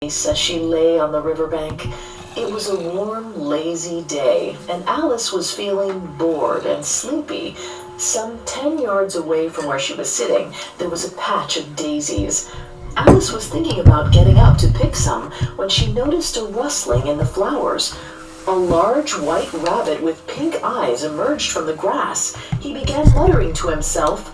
As she lay on the riverbank. It was a warm, lazy day, and Alice was feeling bored and sleepy. Some 10 yards away from where she was sitting, there was a patch of daisies. Alice was thinking about getting up to pick some when she noticed a rustling in the flowers. A large white rabbit with pink eyes emerged from the grass. He began muttering to himself,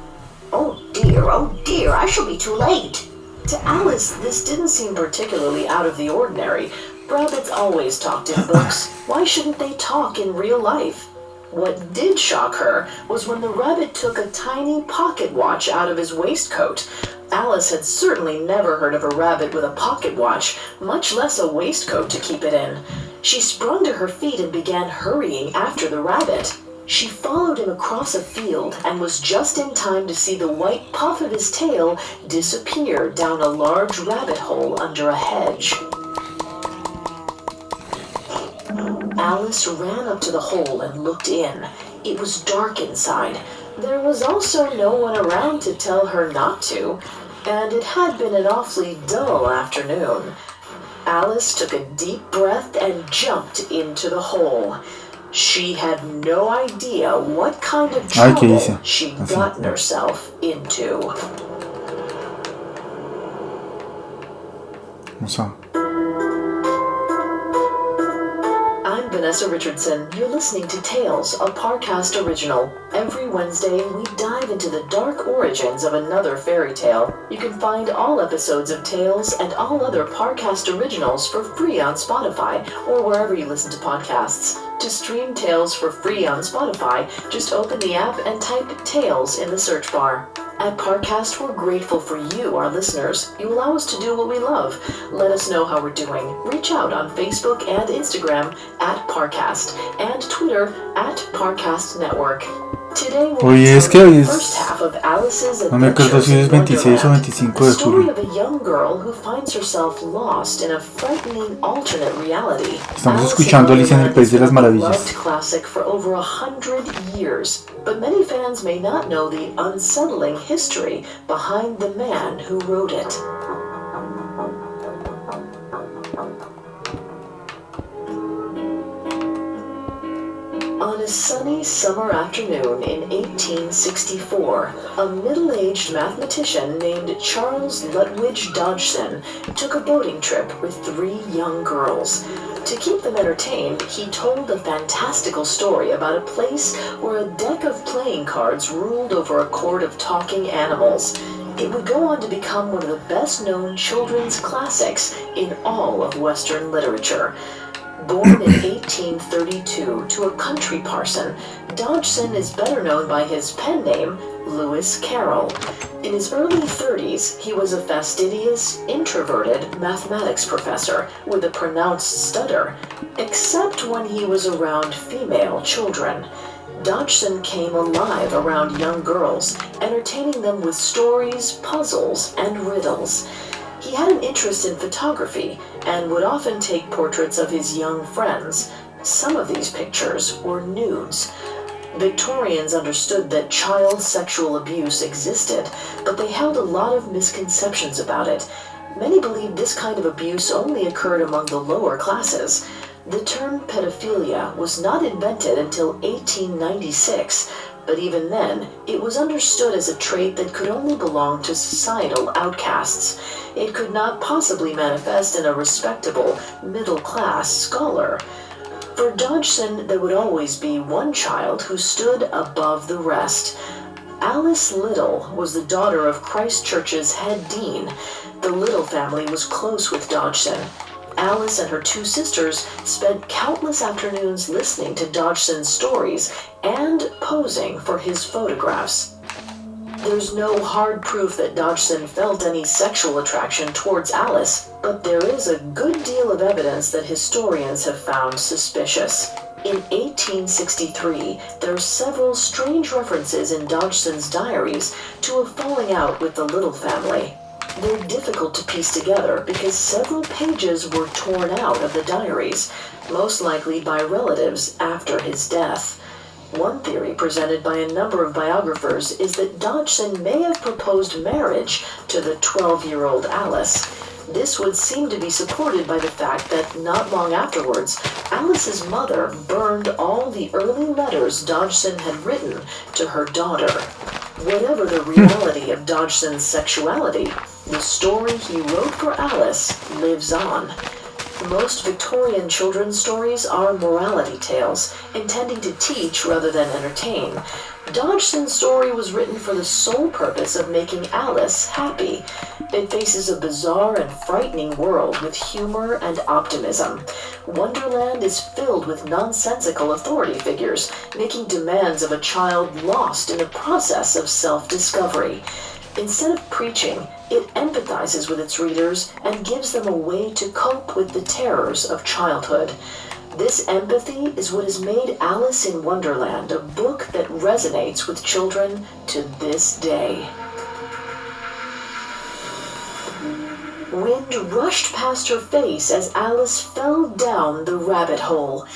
oh dear, I shall be too late." To Alice, this didn't seem particularly out of the ordinary. Rabbits always talked in books. Why shouldn't they talk in real life? What did shock her was when the rabbit took a tiny pocket watch out of his waistcoat. Alice had certainly never heard of a rabbit with a pocket watch, much less a waistcoat to keep it in. She sprung to her feet and began hurrying after the rabbit. She followed him across a field and was just in time to see the white puff of his tail disappear down a large rabbit hole under a hedge. Alice ran up to the hole and looked in. It was dark inside. There was also no one around to tell her not to, and it had been an awfully dull afternoon. Alice took a deep breath and jumped into the hole. She had no idea what kind of trouble she'd gotten herself into. I'm Vanessa Richardson. You're listening to Tales, a Parcast original. Every Wednesday, we dive into the dark origins of another fairy tale. You can find all episodes of Tales and all other Parcast originals for free on Spotify or wherever you listen to podcasts. To stream Tales for free on Spotify, just open the app and type Tales in the search bar. At Parcast, we're grateful for you, our listeners. You allow us to do what we love. Let us know how we're doing. Reach out on Facebook and Instagram at Parcast and Twitter at Parcast Network. Today we'll be telling the first half of Alice's adventures in Wonderland. The story of a young girl who finds herself lost in a frightening alternate reality. Estamos escuchando Alicia en el País de las Maravillas. Beloved classic for over 100 years, but many fans may not know the unsettling history behind the man who wrote it. On a sunny summer afternoon in 1864, a middle-aged mathematician named Charles Lutwidge Dodgson took a boating trip with 3 young girls. To keep them entertained, he told a fantastical story about a place where a deck of playing cards ruled over a court of talking animals. It would go on to become one of the best-known children's classics in all of Western literature. Born in 1832 to a country parson, Dodgson is better known by his pen name, Lewis Carroll. In his early 30s, he was a fastidious, introverted mathematics professor with a pronounced stutter, except when he was around female children. Dodgson came alive around young girls, entertaining them with stories, puzzles, and riddles. He had an interest in photography and would often take portraits of his young friends. Some of these pictures were nudes. Victorians understood that child sexual abuse existed, but they held a lot of misconceptions about it. Many believed this kind of abuse only occurred among the lower classes. The term pedophilia was not invented until 1896, but even then, it was understood as a trait that could only belong to societal outcasts. It could not possibly manifest in a respectable, middle-class scholar. For Dodgson, there would always be one child who stood above the rest. Alice Little was the daughter of Christ Church's head dean. The Little family was close with Dodgson. Alice and her 2 sisters spent countless afternoons listening to Dodgson's stories and posing for his photographs. There's no hard proof that Dodgson felt any sexual attraction towards Alice, but there is a good deal of evidence that historians have found suspicious. In 1863, there are several strange references in Dodgson's diaries to a falling out with the Little family. They're difficult to piece together because several pages were torn out of the diaries, most likely by relatives after his death. One theory presented by a number of biographers is that Dodgson may have proposed marriage to the 12-year-old Alice. This would seem to be supported by the fact that not long afterwards, Alice's mother burned all the early letters Dodgson had written to her daughter. Whatever the reality of Dodgson's sexuality, the story he wrote for Alice lives on. Most Victorian children's stories are morality tales, intending to teach rather than entertain. Dodgson's story was written for the sole purpose of making Alice happy. It faces a bizarre and frightening world with humor and optimism. Wonderland is filled with nonsensical authority figures, making demands of a child lost in the process of self-discovery. Instead of preaching, it empathizes with its readers and gives them a way to cope with the terrors of childhood. This empathy is what has made Alice in Wonderland a book that resonates with children to this day. Wind rushed past her face as Alice fell down the rabbit hole.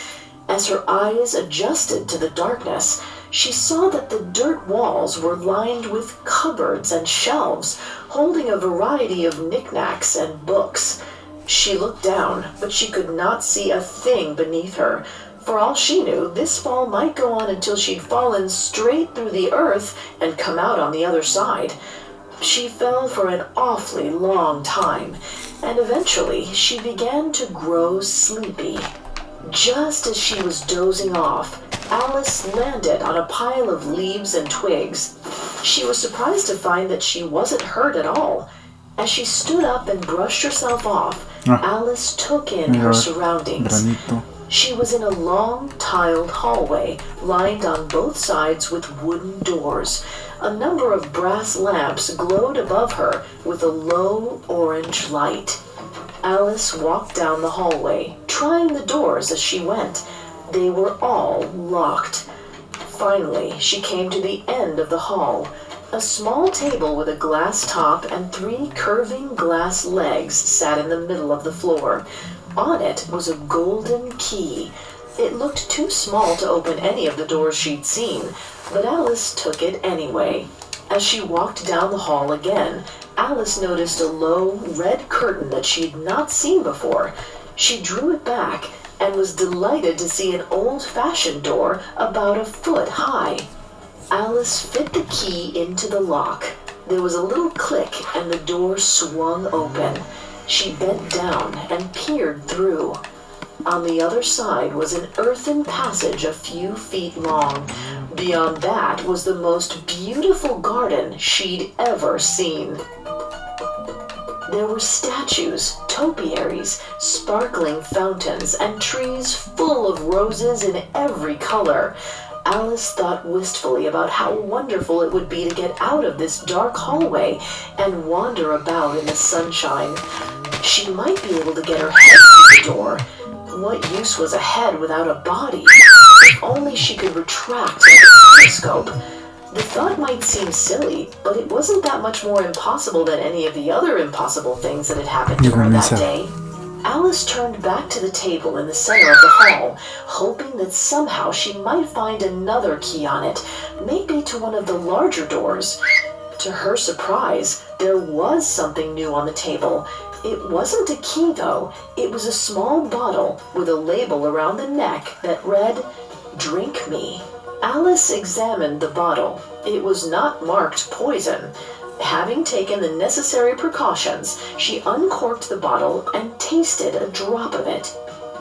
As her eyes adjusted to the darkness, she saw that the dirt walls were lined with cupboards and shelves, holding a variety of knickknacks and books. She looked down, but she could not see a thing beneath her. For all she knew, this fall might go on until she'd fallen straight through the earth and come out on the other side. She fell for an awfully long time, and eventually she began to grow sleepy. Just as she was dozing off, Alice landed on a pile of leaves and twigs. She was surprised to find that she wasn't hurt at all. As she stood up and brushed herself off, Alice took in her surroundings. She was in a long, tiled hallway, lined on both sides with wooden doors. A number of brass lamps glowed above her with a low orange light. Alice walked down the hallway, trying the doors as she went. They were all locked. Finally, she came to the end of the hall. A small table with a glass top and 3 curving glass legs sat in the middle of the floor. On it was a golden key. It looked too small to open any of the doors she'd seen, but Alice took it anyway. As she walked down the hall again, Alice noticed a low, red curtain that she'd not seen before. She drew it back and was delighted to see an old-fashioned door about a foot high. Alice fit the key into the lock. There was a little click and the door swung open. She bent down and peered through. On the other side was an earthen passage a few feet long. Beyond that was the most beautiful garden she'd ever seen. There were statues, topiaries, sparkling fountains, and trees full of roses in every color. Alice thought wistfully about how wonderful it would be to get out of this dark hallway and wander about in the sunshine. She might be able to get her head through the door. What use was a head without a body? If only she could retract like a telescope. The thought might seem silly, but it wasn't that much more impossible than any of the other impossible things that had happened to her that day. Alice turned back to the table in the center of the hall, hoping that somehow she might find another key on it, maybe to one of the larger doors. To her surprise, there was something new on the table. It wasn't a key, though. It was a small bottle with a label around the neck that read, "Drink me." Alice examined the bottle. It was not marked poison. Having taken the necessary precautions, she uncorked the bottle and tasted a drop of it.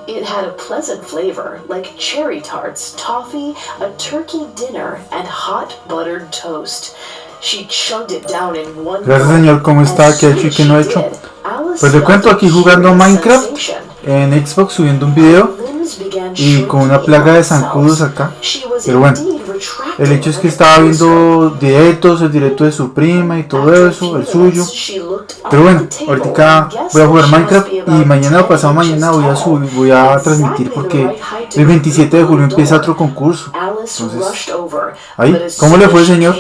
It had a pleasant flavor, like cherry tarts, toffee, a turkey dinner, and hot buttered toast. She chugged it down in one Gracias, señor. ¿Cómo está? ¿Qué ha hecho y qué no ha hecho? Pues le cuento aquí jugando Minecraft en Xbox, subiendo un video y con una plaga de zancudos acá. Pero bueno, el hecho es que estaba viendo directos, el directo de su prima y todo eso, el suyo. Pero bueno, ahorita voy a jugar Minecraft y mañana o pasado mañana voy a transmitir porque el 27 de julio empieza otro concurso. Entonces, ahí, ¿cómo le fue, señor?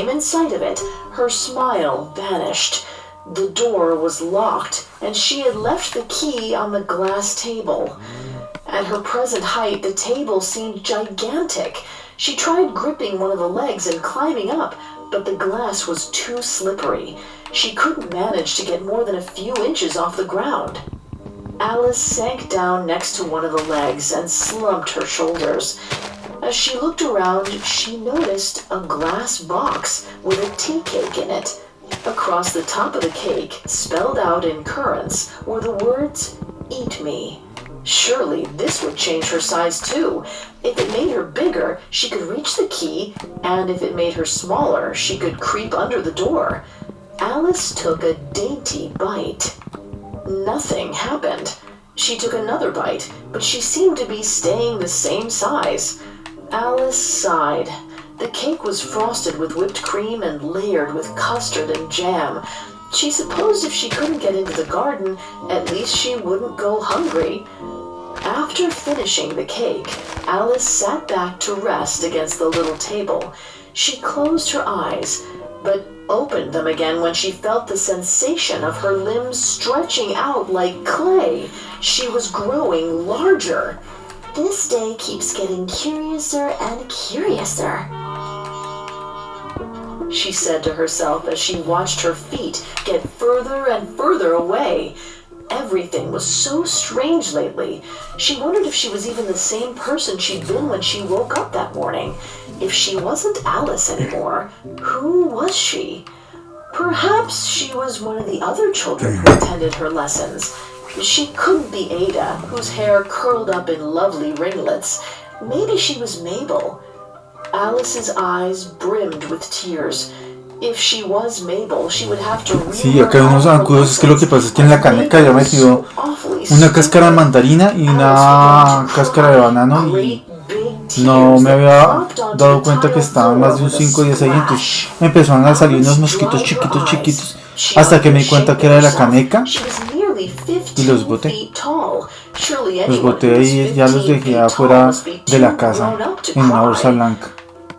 Her smile vanished. The door was locked, and she had left the key on the glass table. At her present height, the table seemed gigantic. She tried gripping one of the legs and climbing up, but the glass was too slippery. She couldn't manage to get more than a few inches off the ground. Alice sank down next to one of the legs and slumped her shoulders. As she looked around, she noticed a glass box with a tea cake in it. Across the top of the cake, spelled out in currants, were the words, "Eat me." Surely this would change her size too. If it made her bigger, she could reach the key, and if it made her smaller, she could creep under the door. Alice took a dainty bite. Nothing happened. She took another bite, but she seemed to be staying the same size. Alice sighed. The cake was frosted with whipped cream and layered with custard and jam. She supposed if she couldn't get into the garden, at least she wouldn't go hungry. After finishing the cake, Alice sat back to rest against the little table. She closed her eyes, but opened them again when she felt the sensation of her limbs stretching out like clay. She was growing larger. This day keeps getting curiouser and curiouser, she said to herself as she watched her feet get further and further away. Everything was so strange lately. She wondered if she was even the same person she'd been when she woke up that morning. If she wasn't Alice anymore, who was she? Perhaps she was one of the other children who attended her lessons. She couldn't be Ada, whose hair curled up in lovely ringlets. Maybe she was Mabel. Alice's eyes brimmed with tears. If she was Mabel, she would have to Sí, acá hay unos zancudos. Es que lo que pasa es que en la caneca ya metido una cáscara de mandarina y una cáscara de banano y no me había dado cuenta que estaban más de un 5 o 10 ahí. Entonces empezaron a salir unos mosquitos chiquitos hasta que me di cuenta que era de la caneca y los boté. Los boté y ya los dejé afuera de la casa en una bolsa blanca.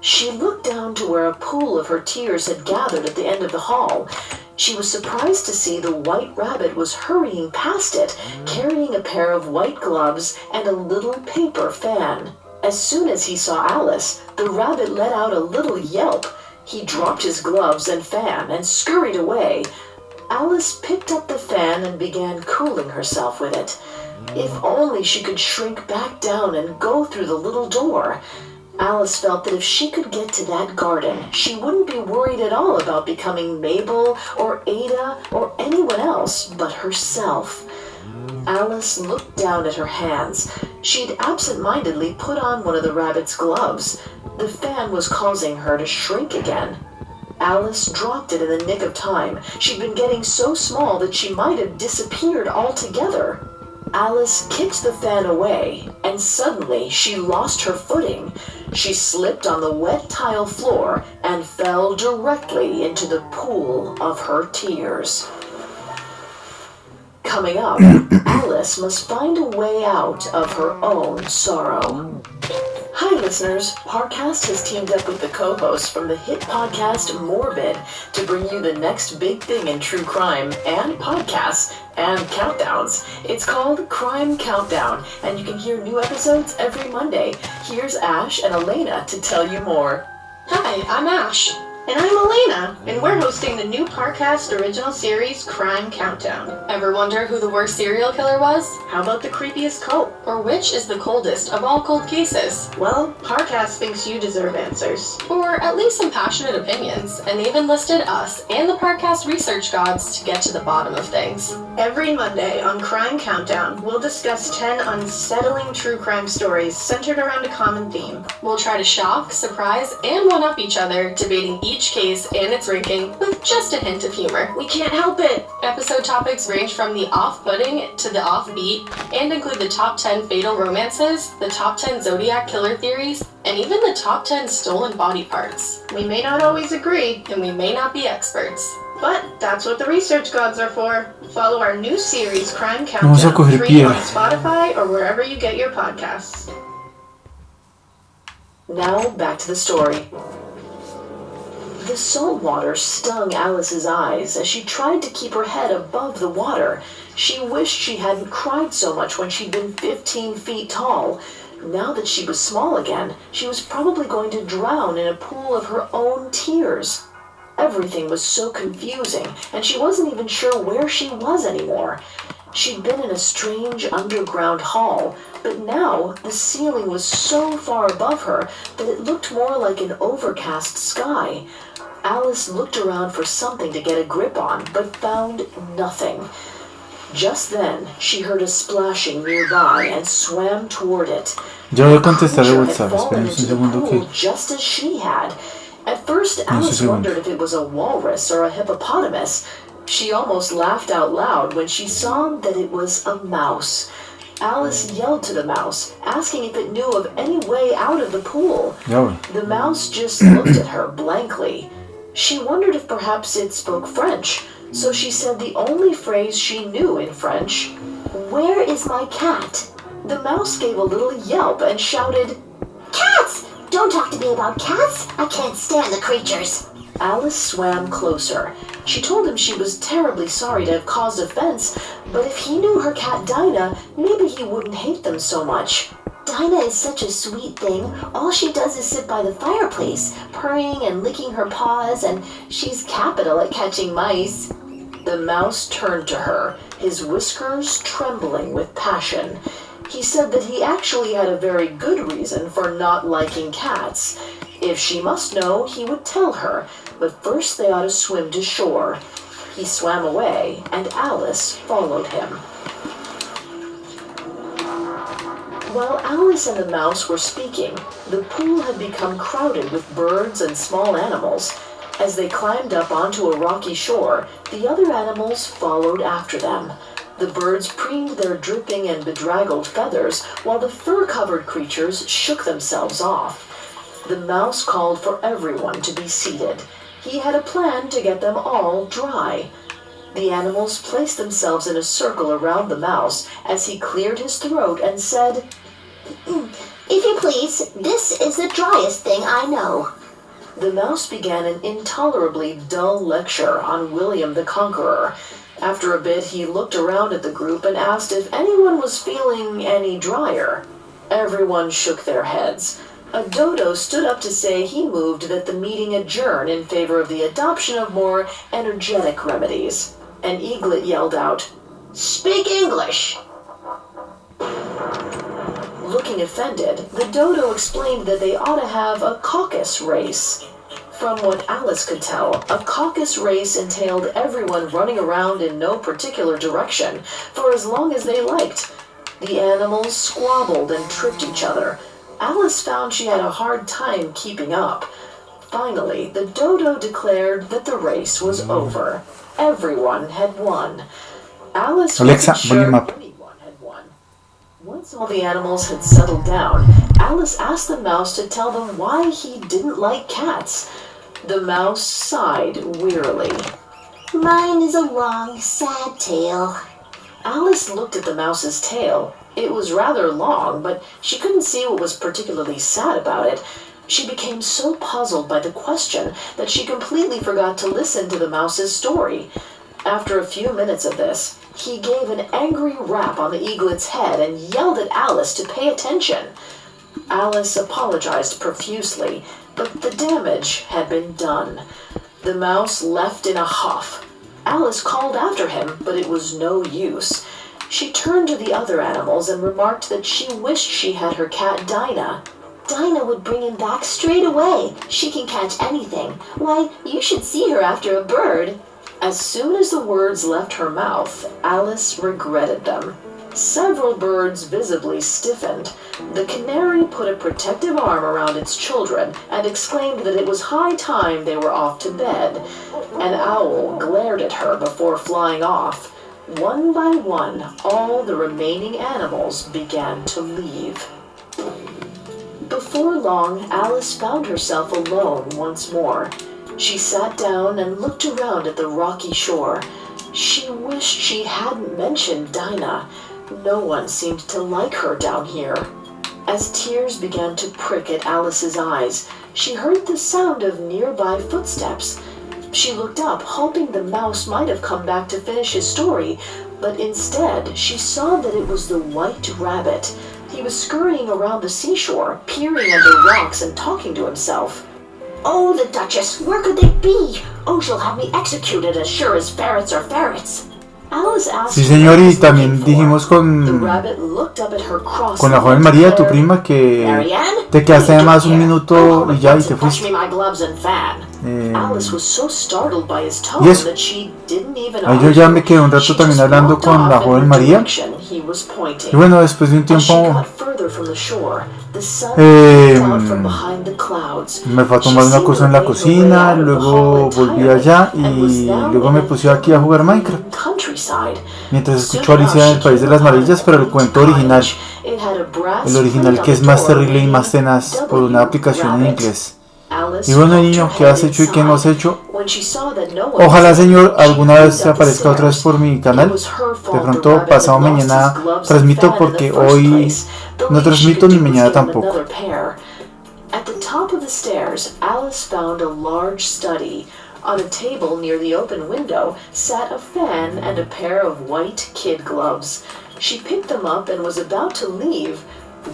She looked down to where a pool of her tears had gathered at the end of the hall. She was surprised to see the white rabbit was hurrying past it, carrying a pair of white gloves and a little paper fan. As soon as he saw Alice, the rabbit let out a little yelp. He dropped his gloves and fan and scurried away. Alice picked up the fan and began cooling herself with it. If only she could shrink back down and go through the little door. Alice felt that if she could get to that garden, she wouldn't be worried at all about becoming Mabel or Ada or anyone else but herself. Alice looked down at her hands. She'd absent-mindedly put on one of the rabbit's gloves. The fan was causing her to shrink again. Alice dropped it in the nick of time. She'd been getting so small that she might have disappeared altogether. Alice kicked the fan away, and suddenly she lost her footing. She slipped on the wet tile floor and fell directly into the pool of her tears. Coming up, Alice must find a way out of her own sorrow. Hi listeners, Parcast has teamed up with the co-hosts from the hit podcast Morbid to bring you the next big thing in true crime and podcasts and countdowns. It's called Crime Countdown, and you can hear new episodes every Monday. Here's Ash and Elena to tell you more. Hi, I'm Ash. And I'm Elena, and we're hosting the new Parcast original series, Crime Countdown. Ever wonder who the worst serial killer was? How about the creepiest cult? Or which is the coldest of all cold cases? Well, Parcast thinks you deserve answers. Or at least some passionate opinions, and they even listed us and the Parcast research gods to get to the bottom of things. Every Monday on Crime Countdown, we'll discuss 10 unsettling true crime stories centered around a common theme. We'll try to shock, surprise, and one-up each other, debating each case and its ranking with just a hint of humor. We can't help it! Episode topics range from the off-putting to the offbeat and include the top 10 fatal romances, the top 10 Zodiac killer theories, and even the top 10 stolen body parts. We may not always agree, and we may not be experts. But that's what the research gods are for. Follow our new series, Crime Countdown, free on Spotify or wherever you get your podcasts. Now back to the story. The salt water stung Alice's eyes as she tried to keep her head above the water. She wished she hadn't cried so much when she'd been 15 feet tall. Now that she was small again, she was probably going to drown in a pool of her own tears. Everything was so confusing, and she wasn't even sure where she was anymore. She'd been in a strange underground hall, but now the ceiling was so far above her that it looked more like an overcast sky. Alice looked around for something to get a grip on, but found nothing. Just then, she heard a splashing nearby and swam toward it. Ya voy a contestar el The creature had WhatsApp. fallen Esperen un into the segundo pool que... just as she had. At first, Alice wondered if it was a walrus or a hippopotamus. She almost laughed out loud when she saw that it was a mouse. Alice yelled to the mouse, asking if it knew of any way out of the pool. Ya voy. The mouse just looked at her blankly. She wondered if perhaps it spoke French, so she said the only phrase she knew in French, "Where is my cat?" The mouse gave a little yelp and shouted, "Cats! Don't talk to me about cats! I can't stand the creatures!" Alice swam closer. She told him she was terribly sorry to have caused offense, but if he knew her cat Dinah, maybe he wouldn't hate them so much. Dinah is such a sweet thing. All she does is sit by the fireplace, purring and licking her paws, and she's capital at catching mice. The mouse turned to her, his whiskers trembling with passion. He said that he actually had a very good reason for not liking cats. If she must know, he would tell her, but first they ought to swim to shore. He swam away, and Alice followed him. While Alice and the mouse were speaking, the pool had become crowded with birds and small animals. As they climbed up onto a rocky shore, the other animals followed after them. The birds preened their dripping and bedraggled feathers, while the fur-covered creatures shook themselves off. The mouse called for everyone to be seated. He had a plan to get them all dry. The animals placed themselves in a circle around the mouse as he cleared his throat and said, "If you please, this is the driest thing I know." The mouse began an intolerably dull lecture on William the Conqueror. After a bit, he looked around at the group and asked if anyone was feeling any drier. Everyone shook their heads. A dodo stood up to say he moved that the meeting adjourn in favor of the adoption of more energetic remedies. An eaglet yelled out, "Speak English!" Looking offended, the dodo explained that they ought to have a caucus race. From what Alice could tell, a caucus race entailed everyone running around in no particular direction for as long as they liked. The animals squabbled and tripped each other. Alice found she had a hard time keeping up. Finally, the dodo declared that the race was over. Everyone had won. Alice Alexa, wasn't sure volume up. anyone had won. Once all the animals had settled down, Alice asked the mouse to tell them why he didn't like cats. The mouse sighed wearily. "Mine is a long, sad tale." Alice looked at the mouse's tail. It was rather long, but she couldn't see what was particularly sad about it. She became so puzzled by the question that she completely forgot to listen to the mouse's story. After a few minutes of this, he gave an angry rap on the eaglet's head and yelled at Alice to pay attention. Alice apologized profusely, but the damage had been done. The mouse left in a huff. Alice called after him, but it was no use. She turned to the other animals and remarked that she wished she had her cat Dinah. "Dinah would bring him back straight away. She can catch anything. Why, you should see her after a bird." As soon as the words left her mouth, Alice regretted them. Several birds visibly stiffened. The canary put a protective arm around its children and exclaimed that it was high time they were off to bed. An owl glared at her before flying off. One by one, all the remaining animals began to leave. Before long, Alice found herself alone once more. She sat down and looked around at the rocky shore. She wished she hadn't mentioned Dinah. No one seemed to like her down here. As tears began to prick at Alice's eyes, she heard the sound of nearby footsteps. She looked up, hoping the mouse might have come back to finish his story, but instead she saw that it was the White Rabbit. He was scurrying around the seashore, peering under rocks and talking to himself. Oh, the Duchess, where could they be? Oh, she'll have me executed as sure as ferrets are ferrets. Alice asked Sí, señor, y what he was también looking dijimos for. The con rabbit looked up at her la crossly joven and María, tu declared, prima, que Marianne? te quedaste What are you además doing un here? minuto y ya y te Touch fuiste. me my gloves and fan. Alice was so startled by his tone Y eso. that she didn't even Ahí yo ya me argue. quedé un rato She también just hablando walked con la off in joven the María. direction he was pointing. Y bueno, después de un As she tiempo got further from the shore, the sun Eh, peeked out from behind the clouds. me fue a She tomar una seemed cosa to en la have made her way cocina, out of the hall luego volví entirely allá and was y now luego in me a puse aquí a jugar green Minecraft. countryside. Mientras Soon escucho Alicia en enough, el País de she las came Maravillas, upon pero an el cuento empty original. cottage. It had a brass El original plate que on es the más door terrible y más reading tenaz por una W aplicación en Rabbit. inglés. Alice Y bueno, poked niño, her ¿qué head has hecho y qué no has inside. hecho? When she saw that no one Ojalá, was in, señor, she alguna hurried vez up the aparezca otra vez stairs. por mi It canal. was her De fault the pronto, rabbit pasado had lost mañana his gloves and transmito fan in the porque first hoy place. The no least she transmito could ni do was mañana get him tampoco. another pair. At the top of the stairs, Alice found a large study. On a table near the open window sat a fan and a pair of white kid gloves. She picked them up and was about to leave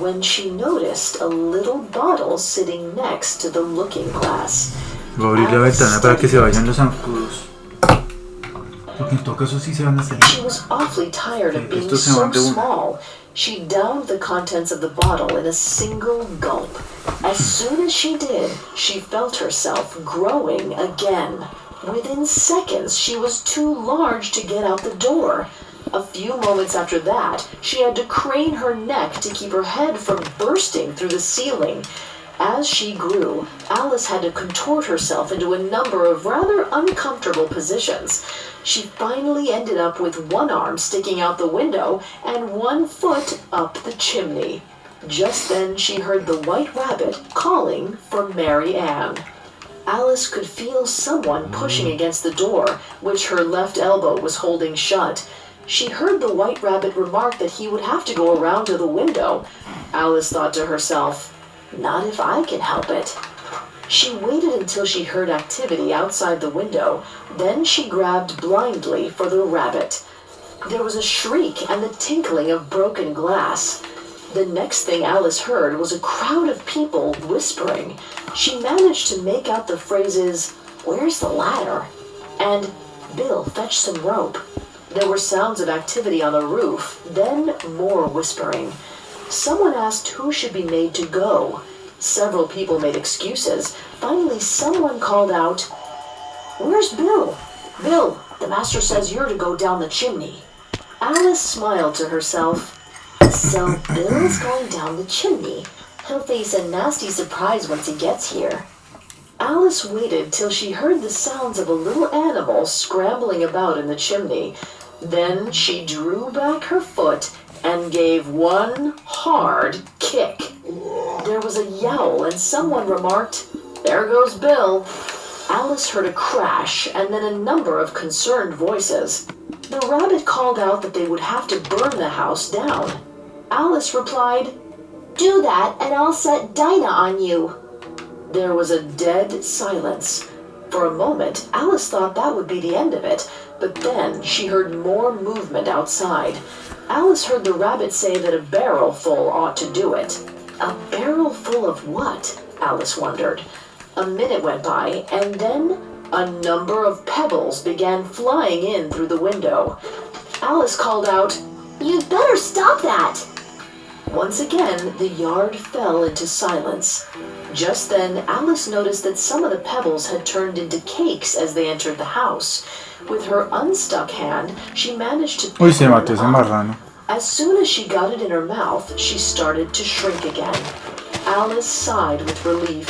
when she noticed a little bottle sitting next to the looking glass. Voy a abrir la ventana para que se vayan los zancudos. Porque en todo caso sí se van a salir. She was awfully tired of being Estos se so van de una. small. She downed the contents of the bottle in a single gulp. As soon as she did, she felt herself growing again. Within seconds, she was too large to get out the door. A few moments after that, she had to crane her neck to keep her head from bursting through the ceiling. As she grew, Alice had to contort herself into a number of rather uncomfortable positions. She finally ended up with one arm sticking out the window and one foot up the chimney. Just then she heard the White Rabbit calling for Mary Ann. Alice could feel someone pushing against the door, which her left elbow was holding shut. She heard the White Rabbit remark that he would have to go around to the window. Alice thought to herself, "Not if I can help it." She waited until she heard activity outside the window. Then she grabbed blindly for the rabbit. There was a shriek and the tinkling of broken glass. The next thing Alice heard was a crowd of people whispering. She managed to make out the phrases, "Where's the ladder?" and "Bill, fetch some rope." There were sounds of activity on the roof, then more whispering. Someone asked who should be made to go. Several people made excuses. Finally, someone called out, "Where's Bill? Bill, the master says you're to go down the chimney." Alice smiled to herself. So Bill is going down the chimney. He'll face a nasty surprise once he gets here. Alice waited till she heard the sounds of a little animal scrambling about in the chimney. Then she drew back her foot and gave one hard kick. There was a yowl and someone remarked, "There goes Bill." Alice heard a crash and then a number of concerned voices. The rabbit called out that they would have to burn the house down. Alice replied, Do that and I'll set Dinah on you. There was a dead silence. For a moment, Alice thought that would be the end of it, but then she heard more movement outside. Alice heard the rabbit say that a barrel full ought to do it. A barrel full of what? Alice wondered. A minute went by, and then a number of pebbles began flying in through the window. Alice called out, You'd better stop that. Once again, the yard fell into silence. Just then, Alice noticed that some of the pebbles had turned into cakes as they entered the house. With her unstuck hand, she managed to Uy, se pick mató one ese up. marrano. As soon as she got it in her mouth, she started to shrink again. Alice sighed with relief.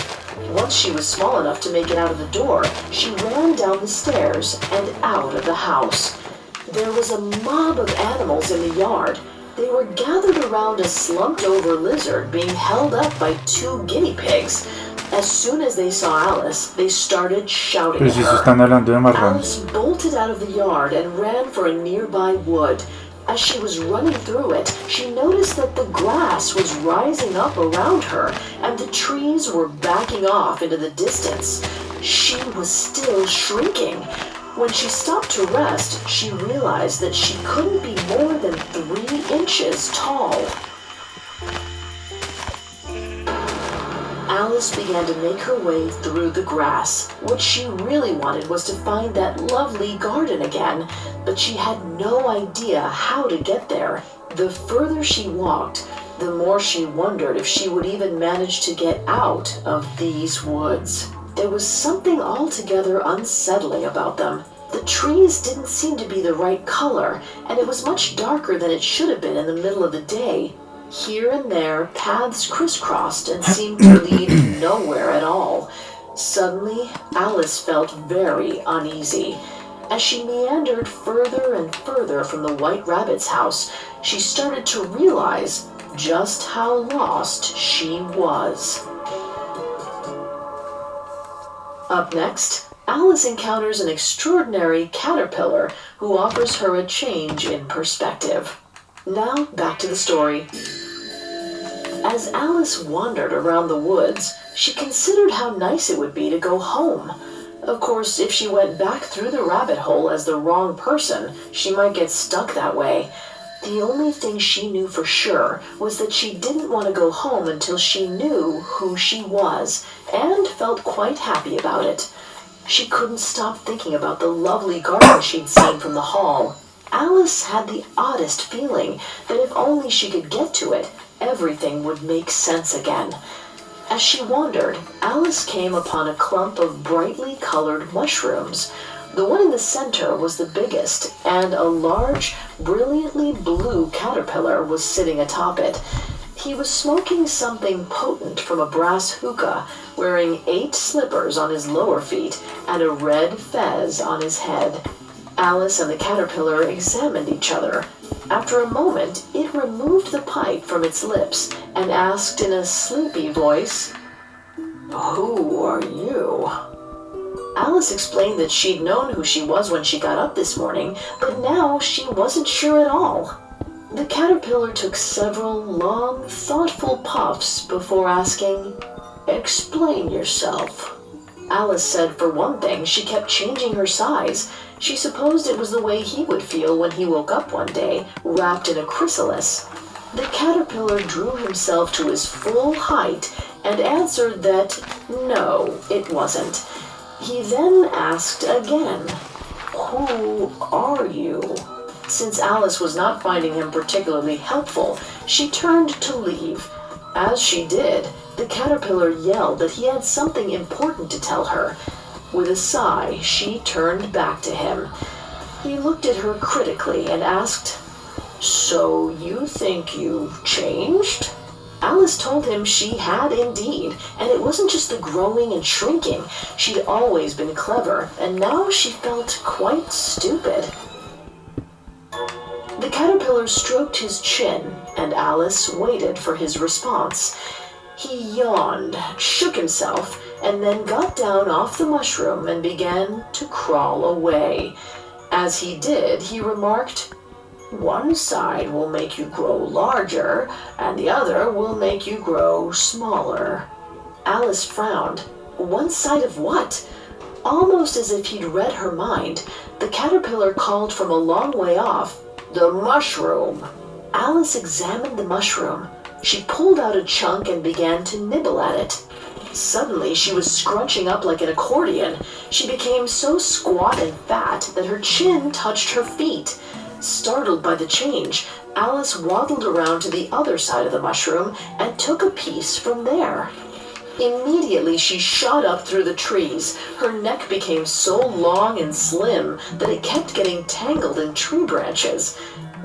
Once she was small enough to make it out of the door, she ran down the stairs and out of the house. There was a mob of animals in the yard. They were gathered around a slumped-over lizard being held up by two guinea pigs. As soon as they saw Alice, they started shouting Pero at si eso her. están hablando de marranos. Alice bolted out of the yard and ran for a nearby wood. As she was running through it, she noticed that the grass was rising up around her and the trees were backing off into the distance. She was still shrinking. When she stopped to rest, she realized that she couldn't be more than 3 inches tall. Alice began to make her way through the grass. What she really wanted was to find that lovely garden again, but she had no idea how to get there. The further she walked, the more she wondered if she would even manage to get out of these woods. There was something altogether unsettling about them. The trees didn't seem to be the right color, and it was much darker than it should have been in the middle of the day. Here and there, paths crisscrossed and seemed to lead nowhere at all. Suddenly, Alice felt very uneasy. As she meandered further and further from the White Rabbit's house, she started to realize just how lost she was. Up next, Alice encounters an extraordinary caterpillar who offers her a change in perspective. Now, back to the story. As Alice wandered around the woods, she considered how nice it would be to go home. Of course, if she went back through the rabbit hole as the wrong person, she might get stuck that way. The only thing she knew for sure was that she didn't want to go home until she knew who she was, and felt quite happy about it. She couldn't stop thinking about the lovely garden she'd seen from the hall. Alice had the oddest feeling that if only she could get to it, everything would make sense again. As she wandered, Alice came upon a clump of brightly colored mushrooms. The one in the center was the biggest, and a large, brilliantly blue caterpillar was sitting atop it. He was smoking something potent from a brass hookah, wearing 8 slippers on his lower feet and a red fez on his head. Alice and the caterpillar examined each other. After a moment, it removed the pipe from its lips and asked in a sleepy voice, "Who are you?" Alice explained that she'd known who she was when she got up this morning, but now she wasn't sure at all. The caterpillar took several long, thoughtful puffs before asking, "Explain yourself." Alice said for one thing, she kept changing her size. She supposed it was the way he would feel when he woke up one day, wrapped in a chrysalis. The caterpillar drew himself to his full height and answered that no, it wasn't. He then asked again, "Who are you?" Since Alice was not finding him particularly helpful, she turned to leave. As she did, the caterpillar yelled that he had something important to tell her. With a sigh, she turned back to him. He looked at her critically and asked, "So you think you've changed?" Alice told him she had indeed, and it wasn't just the growing and shrinking. She'd always been clever, and now she felt quite stupid. The caterpillar stroked his chin, and Alice waited for his response. He yawned, shook himself, and then got down off the mushroom and began to crawl away. As he did, he remarked, "One side will make you grow larger, and the other will make you grow smaller." Alice frowned. One side of what? Almost as if he'd read her mind, the caterpillar called from a long way off, "The mushroom!" Alice examined the mushroom. She pulled out a chunk and began to nibble at it. Suddenly, she was scrunching up like an accordion. She became so squat and fat that her chin touched her feet. Startled by the change, Alice waddled around to the other side of the mushroom and took a piece from there. Immediately, she shot up through the trees. Her neck became so long and slim that it kept getting tangled in tree branches.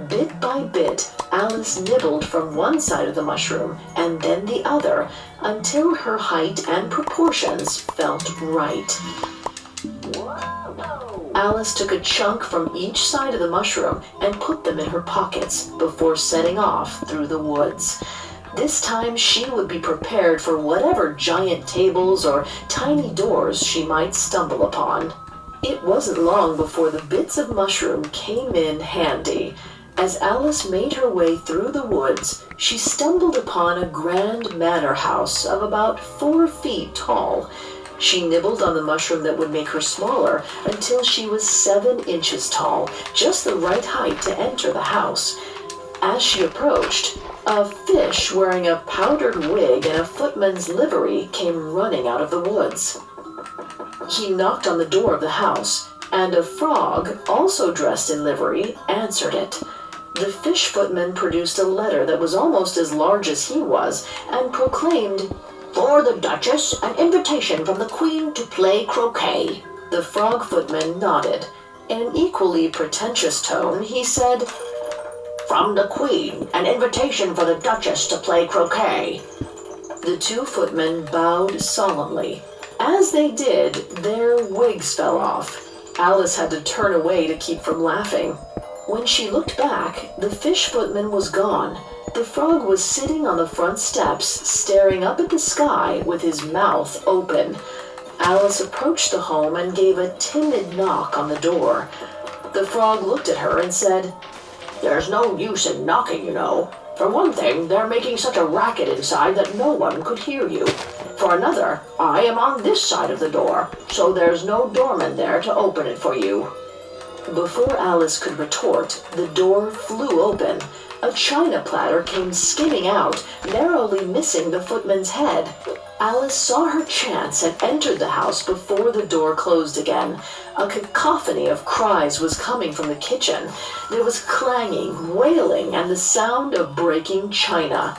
Bit by bit, Alice nibbled from one side of the mushroom and then the other until her height and proportions felt right. Alice took a chunk from each side of the mushroom and put them in her pockets before setting off through the woods. This time she would be prepared for whatever giant tables or tiny doors she might stumble upon. It wasn't long before the bits of mushroom came in handy. As Alice made her way through the woods, she stumbled upon a grand manor house of about 4 feet tall. She nibbled on the mushroom that would make her smaller until she was 7 inches tall, just the right height to enter the house. As she approached, a fish wearing a powdered wig and a footman's livery came running out of the woods. He knocked on the door of the house, and a frog, also dressed in livery, answered it. The fish footman produced a letter that was almost as large as he was, and proclaimed, "For the Duchess, an invitation from the Queen to play croquet." The frog footman nodded. In an equally pretentious tone, he said, "From the Queen, an invitation for the Duchess to play croquet." The two footmen bowed solemnly. As they did, their wigs fell off. Alice had to turn away to keep from laughing. When she looked back, the fish footman was gone. The frog was sitting on the front steps, staring up at the sky with his mouth open. Alice approached the home and gave a timid knock on the door. The frog looked at her and said, "There's no use in knocking, you know. For one thing, they're making such a racket inside that no one could hear you. For another, I am on this side of the door, so there's no doorman there to open it for you." Before Alice could retort, the door flew open. A china platter came skimming out, narrowly missing the footman's head. Alice saw her chance and entered the house before the door closed again. A cacophony of cries was coming from the kitchen. There was clanging, wailing, and the sound of breaking china.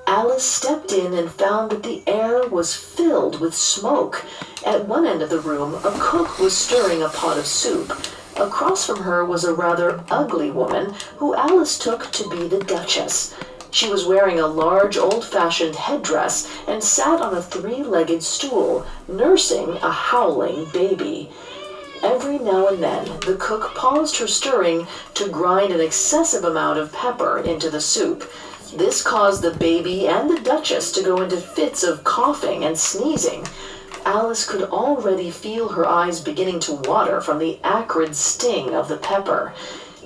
Alice stepped in and found that the air was filled with smoke. At one end of the room, a cook was stirring a pot of soup. Across from her was a rather ugly woman who Alice took to be the Duchess. She was wearing a large old-fashioned headdress and sat on a three-legged stool, nursing a howling baby. Every now and then, the cook paused her stirring to grind an excessive amount of pepper into the soup. This caused the baby and the Duchess to go into fits of coughing and sneezing. Alice could already feel her eyes beginning to water from the acrid sting of the pepper.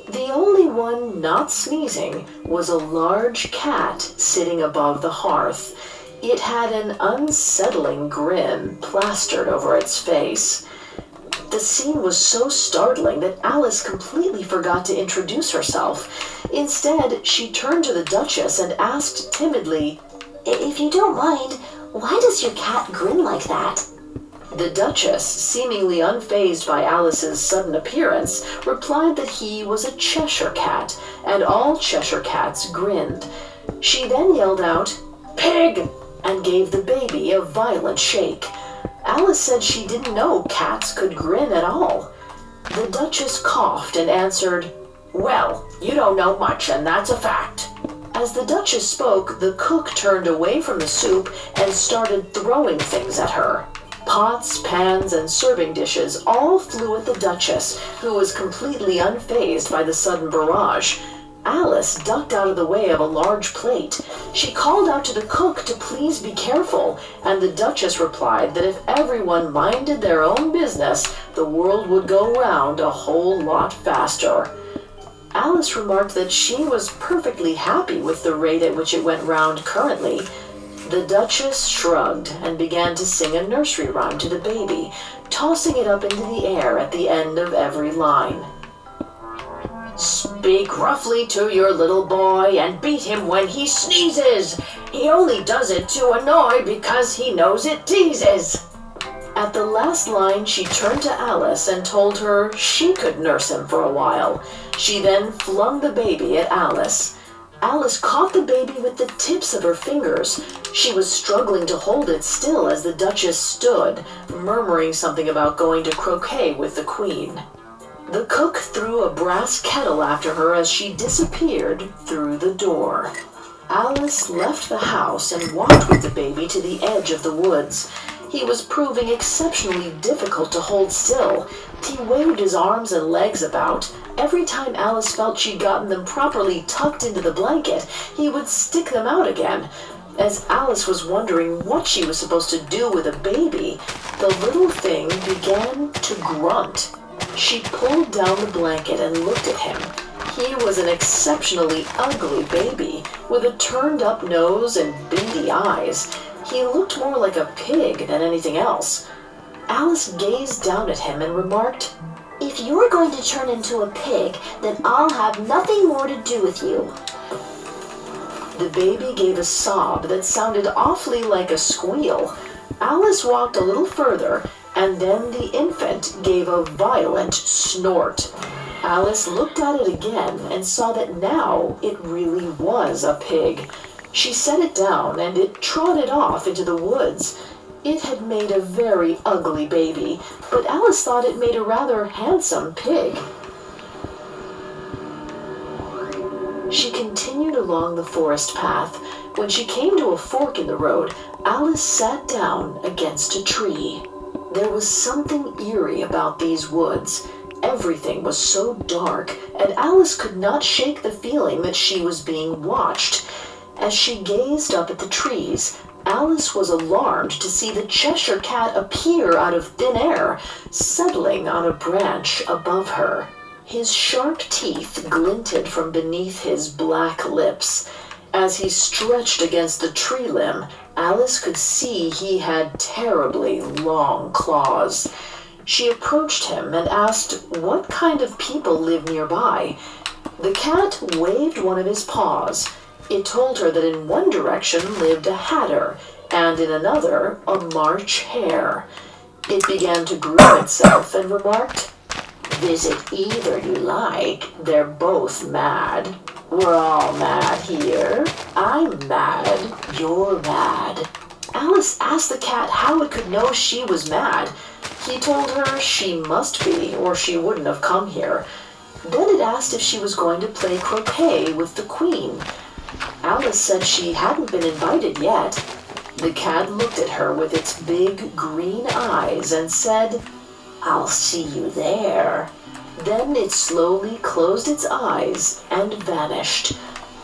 The only one not sneezing was a large cat sitting above the hearth. It had an unsettling grin plastered over its face. The scene was so startling that Alice completely forgot to introduce herself. Instead, she turned to the Duchess and asked timidly, "If you don't mind, why does your cat grin like that?" The Duchess, seemingly unfazed by Alice's sudden appearance, replied that he was a Cheshire cat, and all Cheshire cats grinned. She then yelled out, "Pig!" and gave the baby a violent shake. Alice said she didn't know cats could grin at all. The Duchess coughed and answered, "Well, you don't know much, and that's a fact." As the Duchess spoke, the cook turned away from the soup and started throwing things at her. Pots, pans, and serving dishes all flew at the Duchess, who was completely unfazed by the sudden barrage. Alice ducked out of the way of a large plate. She called out to the cook to please be careful, and the Duchess replied that if everyone minded their own business, the world would go round a whole lot faster. Alice remarked that she was perfectly happy with the rate at which it went round currently. The Duchess shrugged and began to sing a nursery rhyme to the baby, tossing it up into the air at the end of every line. "Speak roughly to your little boy and beat him when he sneezes. He only does it to annoy because he knows it teases." At the last line, she turned to Alice and told her she could nurse him for a while. She then flung the baby at Alice. Alice caught the baby with the tips of her fingers. She was struggling to hold it still as the Duchess stood, murmuring something about going to croquet with the Queen. The cook threw a brass kettle after her as she disappeared through the door. Alice left the house and walked with the baby to the edge of the woods. He was proving exceptionally difficult to hold still. He waved his arms and legs about. Every time Alice felt she'd gotten them properly tucked into the blanket, he would stick them out again. As Alice was wondering what she was supposed to do with a baby, the little thing began to grunt. She pulled down the blanket and looked at him. He was an exceptionally ugly baby, with a turned-up nose and beady eyes. He looked more like a pig than anything else. Alice gazed down at him and remarked, If you're going to turn into a pig, then I'll have nothing more to do with you. The baby gave a sob that sounded awfully like a squeal. Alice walked a little further, and then the infant gave a violent snort. Alice looked at it again and saw that now it really was a pig. She set it down and it trotted off into the woods. It had made a very ugly baby, but Alice thought it made a rather handsome pig. She continued along the forest path. When she came to a fork in the road, Alice sat down against a tree. There was something eerie about these woods. Everything was so dark, and Alice could not shake the feeling that she was being watched. As she gazed up at the trees, Alice was alarmed to see the Cheshire Cat appear out of thin air, settling on a branch above her. His sharp teeth glinted from beneath his black lips. As he stretched against the tree limb, Alice could see he had terribly long claws. She approached him and asked what kind of people lived nearby. The cat waved one of his paws. It told her that in one direction lived a hatter, and in another a March hare. It began to groom itself and remarked, "Visit either you like, they're both mad. We're all mad here. I'm mad, you're mad." Alice asked the cat how it could know she was mad. He told her she must be, or she wouldn't have come here. Then it asked if she was going to play croquet with the queen. Alice said she hadn't been invited yet. The cat looked at her with its big green eyes and said, "I'll see you there." Then it slowly closed its eyes and vanished.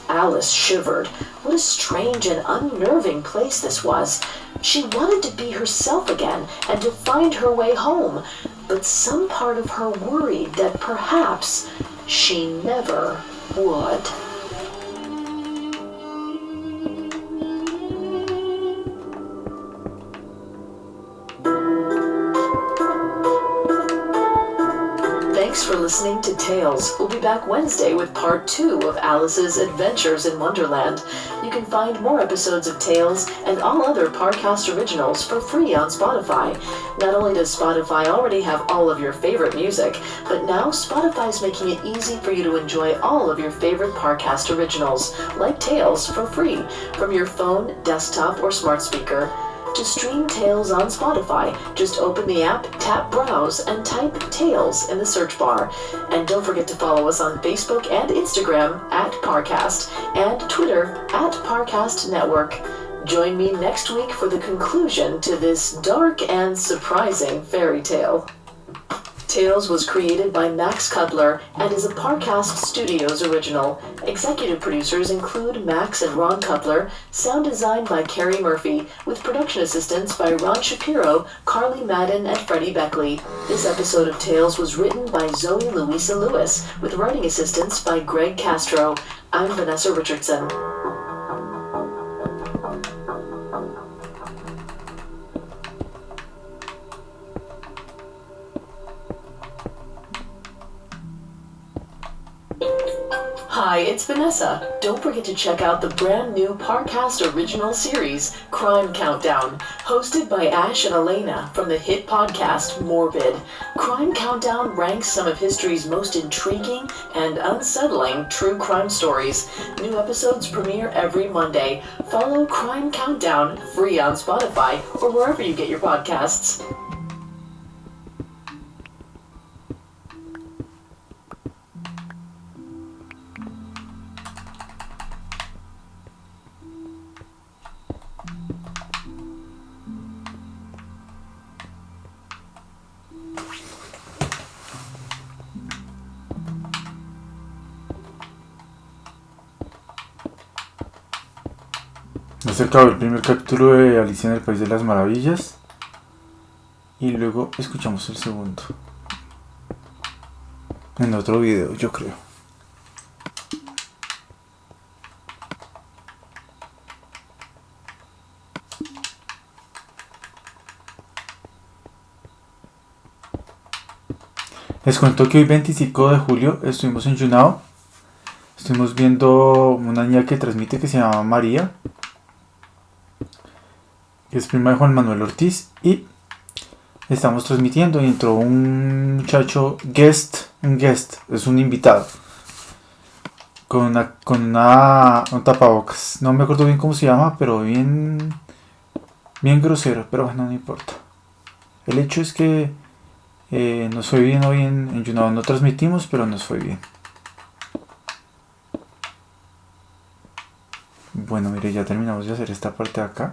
Alice shivered. What a strange and unnerving place this was. She wanted to be herself again and to find her way home, but some part of her worried that perhaps she never would. Thanks for listening to Tales. We'll be back Wednesday with part 2 of Alice's Adventures in Wonderland. You can find more episodes of Tales and all other Parcast originals for free on Spotify. Not only does Spotify already have all of your favorite music, but now Spotify's making it easy for you to enjoy all of your favorite Parcast originals, like Tales, for free from your phone, desktop, or smart speaker. To stream Tales on Spotify, just open the app, tap Browse, and type Tales in the search bar. And don't forget to follow us on Facebook and Instagram at Parcast, and Twitter at Parcast Network. Join me next week for the conclusion to this dark and surprising fairy tale. Tales was created by Max Cutler and is a Parcast Studios original. Executive producers include Max and Ron Cutler, sound design by Carrie Murphy, with production assistance by Ron Shapiro, Carly Madden, and Freddie Beckley. This episode of Tales was written by Zoe Louisa Lewis, with writing assistance by Greg Castro. I'm Vanessa Richardson. Hi, it's Vanessa. Don't forget to check out the brand new Parcast original series, Crime Countdown, hosted by Ash and Elena from the hit podcast Morbid. Crime Countdown ranks some of history's most intriguing and unsettling true crime stories. New episodes premiere every Monday. Follow Crime Countdown free on Spotify or wherever you get your podcasts. Se acabó el primer capítulo de Alicia en el País de las Maravillas y luego escuchamos el segundo en otro video, yo creo. Les cuento que hoy 25 de julio estuvimos en Yunao. Estuvimos viendo una niña que transmite que se llama María, que es prima de Juan Manuel Ortiz, y estamos transmitiendo y entró un muchacho es un invitado, con un tapabocas. No me acuerdo bien cómo se llama, pero bien grosero, pero bueno, no importa. El hecho es que nos fue bien hoy en Yunao. No transmitimos, pero nos fue bien. Bueno, mire, ya terminamos de hacer esta parte de acá.